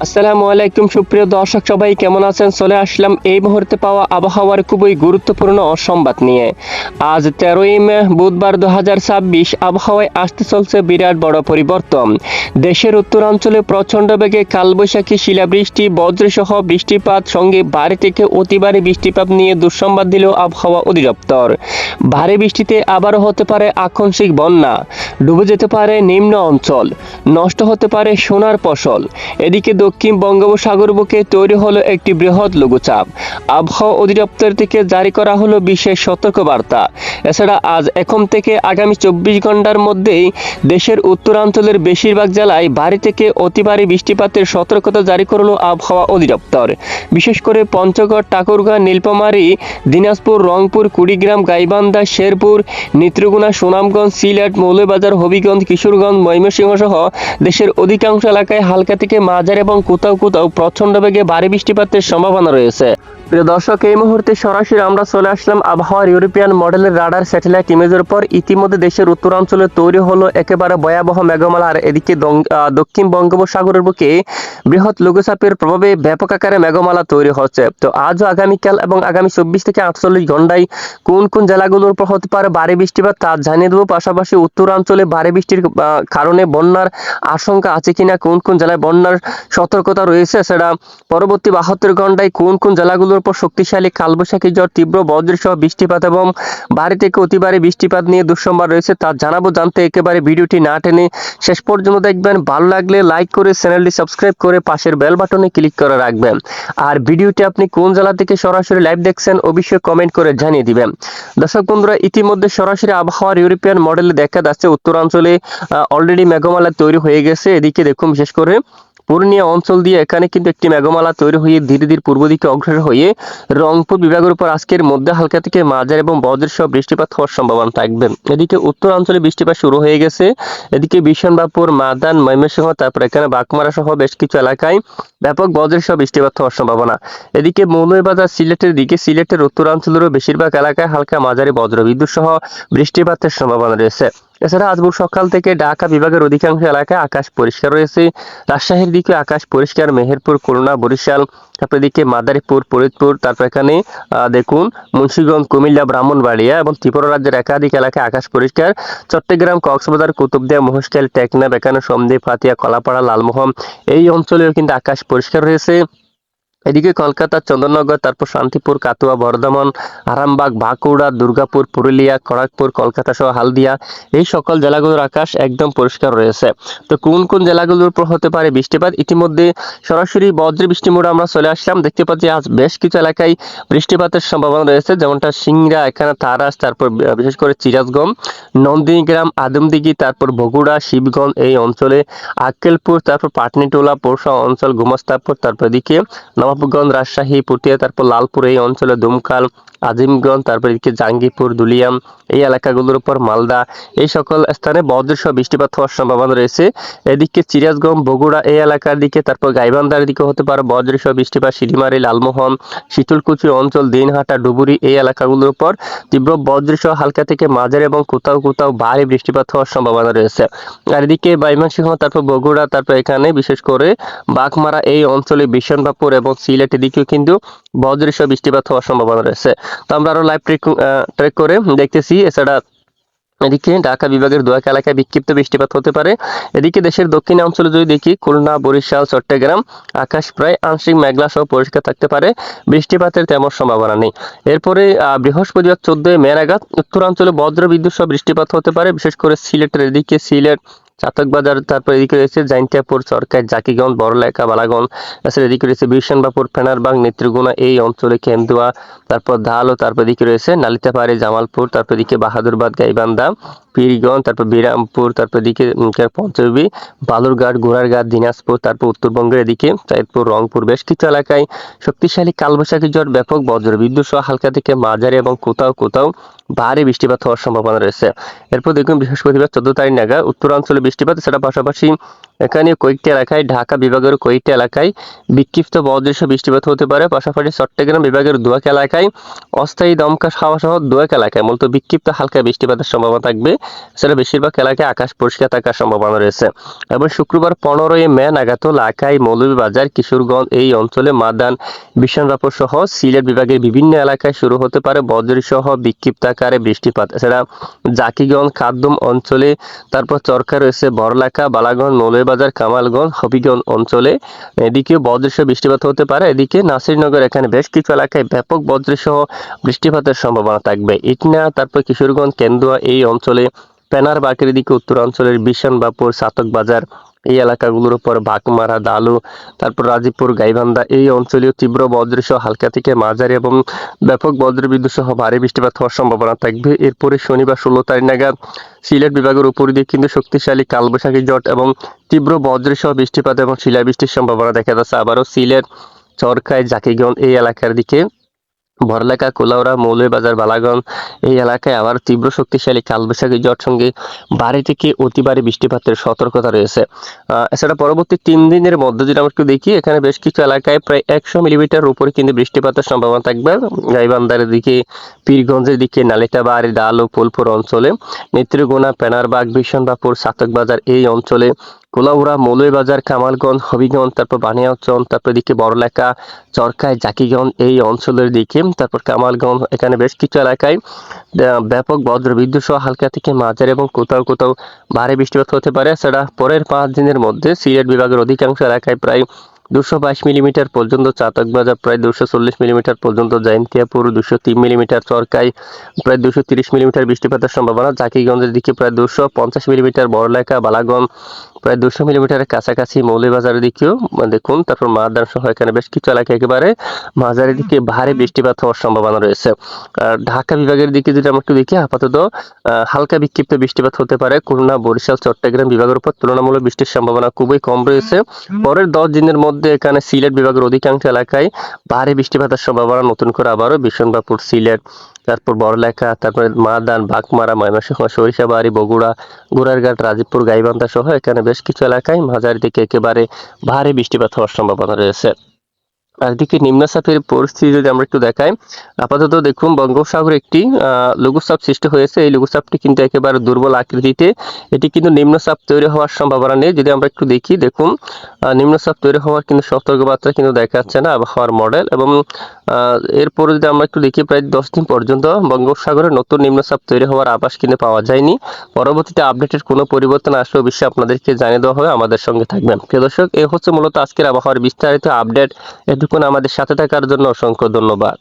আসসালামু আলাইকুম সুপ্রিয় দর্শক সবাই কেমন আছেন? চলে আসলাম এই মুহূর্তে পাওয়া আবহাওয়ার খুবই গুরুত্বপূর্ণ সংবাদ নিয়ে। আজ 13ই মে বুধবার 2026 আবহাওয়ায় আসতে চলছে বিরাট বড় পরিবর্তন। দেশের উত্তরাঞ্চলে প্রচণ্ড বেগে কালবৈশাখী শিলাবৃষ্টি বজ্রসহ বৃষ্টিপাত সঙ্গে ভারী থেকে অতি ভারী বৃষ্টিপাত নিয়ে দুঃসংবাদ দিল আবহাওয়া অধিদপ্তর। ভারী বৃষ্টিতে আবারও হতে পারে আকস্মিক বন্যা, ডুবে যেতে পারে নিম্ন অঞ্চল, নষ্ট হতে পারে সোনার ফসল। এদিকে দক্ষিণ বঙ্গোপসাগর বুকে তৈরি হলো একটি বৃহৎ লঘুচাপ। আবহাওয়া অধিদপ্তর থেকে জারি করা হলো বিশেষ সতর্কবার্তা। এছাড়া আজ এখন থেকে আগামী 24 ঘন্টার মধ্যেই দেশের উত্তরাঞ্চলের বেশিরভাগ জেলায় ভারী থেকে অতি ভারী বৃষ্টিপাতের সতর্কতা জারি করলো আবহাওয়া অধিদপ্তর। বিশেষ করে পঞ্চগড়, ঠাকুরগাঁ, নীলফামারী, দিনাজপুর, রংপুর, কুড়িগ্রাম, গাইবান্ধা, শেরপুর, নেত্রকোনা, সুনামগঞ্জ, সিলেট, মৌলভীবাজার, হবিগঞ্জ, কিশোরগঞ্জ, ময়মনসিংহ সহ দেশের অধিকাংশ এলাকায় হালকা থেকে মাঝারি এবং কোথাও কোথাও প্রচণ্ড বেগে ভারী বৃষ্টিপাতের সম্ভাবনা রয়েছে। প্রিয় দর্শক, এই মুহূর্তে সরাসরি আমরা চলে আসলাম আবহাওয়ার ইউরোপিয়ান মডেলের রাডার স্যাটেলাইট ইমেজের পর। ইতিমধ্যে দেশের উত্তরাঞ্চলে তৈরি হলো একেবারে ভয়াবহ মেঘমালা। আর এদিকে দক্ষিণ বঙ্গোপসাগরের বুকে বৃহৎ লঘুচাপের প্রভাবে ব্যাপক আকারে মেঘমালা তৈরি হচ্ছে। তো আজও আগামীকাল এবং আগামী 24 থেকে 48 ঘন্টায় কোন কোন জেলাগুলোর উপর হতে পারে ভারী বৃষ্টিপাত তা জানিয়ে দেবো। পাশাপাশি উত্তরাঞ্চলে ভারী বৃষ্টির কারণে বন্যার আশঙ্কা আছে কিনা, কোন কোন জেলায় বন্যার সতর্কতা রয়েছে, সেটা পরবর্তী 72 ঘন্টায় কোন কোন জেলাগুলোর উপর শক্তিশালী কালবৈশাখী ঝড়, তীব্র বজ্রসহ বৃষ্টিপাত এবং ভারী থেকে অতি ভারী বৃষ্টিপাত নিয়ে দুঃসংবাদ রয়েছে তা জানাবো। জানতে একেবারে ভিডিওটি না টেনে শেষ পর্যন্ত দেখবেন। ভালো লাগলে লাইক করে চ্যানেলটি সাবস্ক্রাইব করে পাশের বেল বাটনে ক্লিক করে রাখবেন। আর ভিডিওটি আপনি কোন জেলা থেকে সরাসরি লাইভ দেখছেন অবশ্যই কমেন্ট করে জানিয়ে দিবেন। দর্শক বন্ধুরা, ইতিমধ্যে সরাসরি আবহাওয়ার ইউরোপিয়ান মডেলে দেখা যাচ্ছে উত্তরাঞ্চলে অলরেডি মেঘমালা তৈরি হয়ে গেছে। এদিকে দেখুন, বিশেষ করে পূর্ণিয়া অঞ্চল দিয়ে এখানে কিন্তু একটি মেঘমালা তৈরি হয়ে ধীরে ধীরে পূর্ব দিকে অগ্রসর হয়ে রংপুর বিভাগের উপর আজকের মধ্যে হালকা থেকে মাঝারি এবং বজ্রসহ বৃষ্টিপাত হওয়ার সম্ভাবনা থাকবে। এদিকে উত্তরাঞ্চলে বৃষ্টিপাত শুরু হয়ে গেছে। এদিকে বিশনবাপুর, মাদান, ময়মনসিংহ, তারপর এখানে বাঘমারা সহ বেশ কিছু এলাকায় ব্যাপক বজ্রসহ বৃষ্টিপাত হওয়ার সম্ভাবনা। এদিকে মৌলভীবাজার, সিলেটের দিকে সিলেটের উত্তরাঞ্চলেরও বেশিরভাগ এলাকায় হালকা মাঝারি বজ্রবিদ্যুৎ সহ বৃষ্টিপাতের সম্ভাবনা রয়েছে। এছাড়া আজ ভোর সকাল থেকে ঢাকা বিভাগের অধিকাংশ এলাকায় আকাশ পরিষ্কার রয়েছে। রাজশাহীর দিকে আকাশ পরিষ্কার, মেহেরপুর, খুলনা, বরিশাল, তারপর এদিকে মাদারীপুর, ফরিদপুর, তারপর এখানে দেখুন মুন্সিগঞ্জ, কুমিল্লা, ব্রাহ্মণবাড়িয়া এবং ত্রিপুরা রাজ্যের একাধিক এলাকায় আকাশ পরিষ্কার। চট্টগ্রাম, কক্সবাজার, কুতুবদিয়া, মহেশখালী, টেকনাফ, এখানে সন্দ্বীপ, হাতিয়া, কলাপাড়া, লালমোহন এই অঞ্চলেও কিন্তু আকাশ পরিষ্কার রয়েছে। এদিকে কলকাতা, চন্দননগর, তারপর শান্তিপুর, কাতুয়া, বর্ধমান, আরামবাগ, বাঁকুড়া, দুর্গাপুর, পুরুলিয়া, খড়গপুর, কলকাতা সহ হালদিয়া এই সকল জেলাগুলোর আকাশ একদম পরিষ্কার রয়েছে। তো কোন কোন জেলাগুলোর উপর হতে পারে বৃষ্টিপাত, ইতিমধ্যে সরাসরি বজ্র বৃষ্টি মোড়ে আমরা চলে আসলাম। দেখতে পাচ্ছি আজ বেশ কিছু এলাকায় বৃষ্টিপাতের সম্ভাবনা রয়েছে, যেমনটা সিংড়া, এখানে তারাস, তারপর বিশেষ করে সিরাজগঞ্জ, নন্দীগ্রাম, আদমদিঘি, তারপর বগুড়া, শিবগঞ্জ এই অঞ্চলে, আক্কেলপুর, তারপর পাটনিটোলা, পৌরসভা অঞ্চল, গোমস্তাপুর, তারপর এদিকে নবাবগঞ্জ, রাজশাহী, পুঠিয়া, তারপর লালপুর এই অঞ্চলে, দুমকাল, আজিমগঞ্জ, তারপর এদিকে জাঙ্গিপুর, দুলিয়াম এই এলাকাগুলোর উপর, মালদা এই সকল স্থানে বজ্রসহ বৃষ্টিপাত হওয়ার সম্ভাবনা রয়েছে। এদিকে সিরাজগঞ্জ, বগুড়া এই এলাকার দিকে, তারপর গাইবান্ধার দিকে হতে পারে বজ্রসহ বৃষ্টিপাত। শিলিমারি, লালমোহন, শীতলকুচি অঞ্চল, দিনহাটা, ডুবুরি এই এলাকাগুলোর উপর তীব্র বজ্রসহ হালকা থেকে মাঝারি এবং কোথাও কোথাও ভারী বৃষ্টিপাত হওয়ার সম্ভাবনা রয়েছে। আর এদিকে ময়মনসিংহ, তারপর বগুড়া, তারপর এখানে বিশেষ করে বাঘমারা এই অঞ্চলে, বিশনবাপুর এবং সিলেটের দিকেও কিন্তু বজ্রসহ বৃষ্টিপাত হওয়ার সম্ভাবনা রয়েছে। তো আমরা আরো লাইভ ট্রেক করে দেখতেছি। এছাড়া এদিকে ঢাকা বিভাগের দু এক এলাকায় বিক্ষিপ্ত বৃষ্টিপাত হতে পারে। এদিকে দেশের দক্ষিণ অঞ্চলে যদি দেখি, খুলনা, বরিশাল, চট্টগ্রাম আকাশ প্রায় আংশিক মেঘলা সহ পরিষ্কার থাকতে পারে, বৃষ্টিপাতের তেমন সম্ভাবনা নেই। এরপরে বৃহস্পতিবার 14 মে নাগাদ উত্তরাঞ্চলে বজ্র বিদ্যুৎ সহ বৃষ্টিপাত হতে পারে, বিশেষ করে সিলেটের এদিকে, সিলেট, চাতকবাজার, তারপর এদিকে রয়েছে জাইন্তিয়াপুর, চরকায়, জাকিগঞ্জ, বড়লেখা, বালাগঞ্জ, তাছাড়া এদিকে রয়েছে বিশনবাপুর, ফেনারবাগ, নেত্রকোনা এই অঞ্চলে, কেন্দুয়া, তারপর ধালো, তারপর এদিকে রয়েছে নালিতাপাড়ি, জামালপুর, তারপর এদিকে বাহাদুরবাদ, গাইবান্ধা, পীরগঞ্জ, তারপর বিরামপুর, তারপর এদিকে পঞ্চবী, বালুরঘাট, গোড়ারঘাট, দিনাজপুর, তারপর উত্তরবঙ্গের এদিকে চাঁদপুর, রংপুর বেশ কিছু এলাকায় শক্তিশালী কালবৈশাখী ঝড়, ব্যাপক বজ্রবিদ্যুৎ সহ হালকা থেকে মাঝারি এবং কোথাও কোথাও ভারী বৃষ্টিপাত হওয়ার সম্ভাবনা রয়েছে। এরপর দেখুন বৃহস্পতিবার 14 তারিখ নাগাদ উত্তরাঞ্চলে বৃষ্টিপাত, সেটা পাশাপাশি এখানে কয়েকটি এলাকায়, ঢাকা বিভাগের কয়েকটি এলাকায় বিক্ষিপ্ত বজ্রসহ বৃষ্টিপাত হতে পারে। পাশাপাশি চট্টগ্রাম বিভাগের দুয়াক এলাকায় অস্থায়ী দমকা হাওয়া সহ দুয়াক এলাকায় মূলত বিক্ষিপ্ত হালকা বৃষ্টিপাতের সম্ভাবনা থাকবে। এছাড়া বেশিরভাগ এলাকায় আকাশ পরিষ্কার থাকার সম্ভাবনা রয়েছে। এবং শুক্রবার 15ই মে নাগাদ লাখাই, মৌলভীবাজার, কিশোরগঞ্জ এই অঞ্চলে মাদান, বিশনবাপুর সহ সিলেট বিভাগের বিভিন্ন এলাকায় শুরু হতে পারে বজ্রসহ বিক্ষিপ্ত আকারে বৃষ্টিপাত। এছাড়া জাকিগঞ্জ, খাদ্যম অঞ্চলে, তারপর চরকা রয়েছে বড়লেখা, বালাগঞ্জ, মৌলভীবাজার, কামালগঞ্জ, হবিগঞ্জ অঞ্চলে এদিকেও বজ্রসহ বৃষ্টিপাত হতে পারে। এদিকে নাসিরনগর এখানে বেশ কিছু এলাকায় ব্যাপক বজ্রসহ বৃষ্টিপাতের সম্ভাবনা থাকবে। ইটনা, তারপর কিশোরগঞ্জ, কেন্দুয়া এই অঞ্চলে, পেনার বাকের দিকে উত্তরাঞ্চলের বিশনবাপুর, সাতক বাজার এই এলাকাগুলোর উপর বাঘমারা, দালু, তারপর রাজীবপুর, গাইবান্ধা এই অঞ্চলেও তীব্র বজ্রসহ হালকা থেকে মাঝারি এবং ব্যাপক বজ্রবিদ্যুৎ সহ ভারী বৃষ্টিপাত হওয়ার সম্ভাবনা থাকবে। এরপরে শনিবার 16 তারিখ নাগাদ সিলেট বিভাগের উপর দিয়ে কিন্তু শক্তিশালী কালবৈশাখী ঝড় এবং তীব্র বজ্রসহ বৃষ্টিপাত এবং শিলাবৃষ্টির সম্ভাবনা দেখা যাচ্ছে। আবারও সিলেট, চরকায়, জাকিগঞ্জ এই এলাকার দিকে, বড়লেখা, কুলাউড়া, মৌলভীবাজার, বালাগঞ্জ এই এলাকায় আবার তীব্র শক্তিশালী কালবৈশাখী ঝড় সঙ্গে ভারী থেকে অতি ভারী বৃষ্টিপাতের সতর্কতা রয়েছে। এছাড়া পরবর্তী 3 দিনের মধ্যে যদি আমরা একটু দেখি, এখানে বেশ কিছু এলাকায় প্রায় 100 মিলিমিটার উপরে কিন্তু বৃষ্টিপাতের সম্ভাবনা থাকবে। গাইবান্ধার দিকে, পীরগঞ্জের দিকে, নালিতাবাড়ি, দালু, ফুলপুর অঞ্চলে, নেত্রীগুনা, পেনারবাগ, বিশনবাপুর, সাতকবাজার এই অঞ্চলে, কুলাউড়া, মৌলভীবাজার, কামালগঞ্জ, হবিগঞ্জ, তারপর বানিয়াচং, তারপর দিকে বড়লেখা, চরকায়, জাকিগঞ্জ এই অঞ্চলের দিকে, তারপর কামালগঞ্জ এখানে বেশ কিছু এলাকায় ব্যাপক বজ্রবিদ্যুৎ সহ হালকা থেকে মাঝারি এবং কোথাও কোথাও ভারী বৃষ্টিপাত হতে পারে। এছাড়া পরের 5 দিনের মধ্যে সিলেট বিভাগের অধিকাংশ এলাকায় প্রায় 222 মিলিমিটার পর্যন্ত, চাতকবাজার প্রায় 240 মিলিমিটার পর্যন্ত, জয়ন্তিয়াপুর 203 মিলিমিটার, চরকায় প্রায় 230 মিলিমিটার বৃষ্টিপাতের সম্ভাবনা, জাকিগঞ্জের দিকে প্রায় 250 মিলিমিটার, বড়লেখা, বালাগঞ্জ প্রায় 200 মিলিমিটারের কাছাকাছি, মৌলভীবাজারের দিকেও দেখুন, তারপর মাদান সহ এখানে বেশ কিছু এলাকায় একেবারে মাঝারি দিকে ভারী বৃষ্টিপাত হওয়ার সম্ভাবনা রয়েছে। আর ঢাকা বিভাগের দিকে যদি আমরা একটু দেখি, আপাতত হালকা বিক্ষিপ্ত বৃষ্টিপাত হতে পারে। খুলনা, বরিশাল, চট্টগ্রাম বিভাগের উপর তুলনামূলক বৃষ্টির সম্ভাবনা খুবই কম রয়েছে। পরের 10 দিনের মধ্যে এখানে সিলেট বিভাগের অধিকাংশ এলাকায় ভারী বৃষ্টিপাতের সম্ভাবনা নতুন করে আবারও বিশনবাপুর, সিলেট, তারপর বড়লেখা, তারপরে মাদান, বাঘমারা, ময়মনসিংহ, সরিষাবাড়ি, বগুড়া, গোড়ারঘাট, রাজীবপুর, গাইবান্ধা সহ এখানে বেশ কিছু এলাকায় মাঝারি থেকে একেবারে ভারী বৃষ্টিপাত হওয়ার সম্ভাবনা রয়েছে। আর এদিকে নিম্নচাপের পরিস্থিতি যদি আমরা একটু দেখাই, আপাতত দেখুন বঙ্গোপসাগরে একটি লঘুচাপ সৃষ্টি হয়েছে। এই লঘুচাপটি কিন্তু একেবারে দুর্বল আকৃতিতে, এটি কিন্তু নিম্নচাপ তৈরি হওয়ার সম্ভাবনা নেই। যদি আমরা একটু দেখি, দেখুন নিম্নচাপ তৈরি হওয়ার কিন্তু সতর্কবার্তা কিন্তু দেখাচ্ছে না আবহাওয়ার মডেল। এবং এরপরে যদি আমরা একটু দেখি, প্রায় 10 দিন পর্যন্ত বঙ্গোপসাগরে নতুন নিম্নচাপ তৈরি হওয়ার আভাস কিন্তু পাওয়া যায়নি। পরবর্তীতে আপডেটের কোনো পরিবর্তন আসলে অবশ্যই আপনাদেরকে জানিয়ে দেওয়া হবে। আমাদের সঙ্গে থাকবেন। প্রিয় দর্শক, এই হচ্ছে মূলত আজকের আবহাওয়ার বিস্তারিত আপডেট। এটুকুন আমাদের সাথে থাকার জন্য অসংখ্য ধন্যবাদ।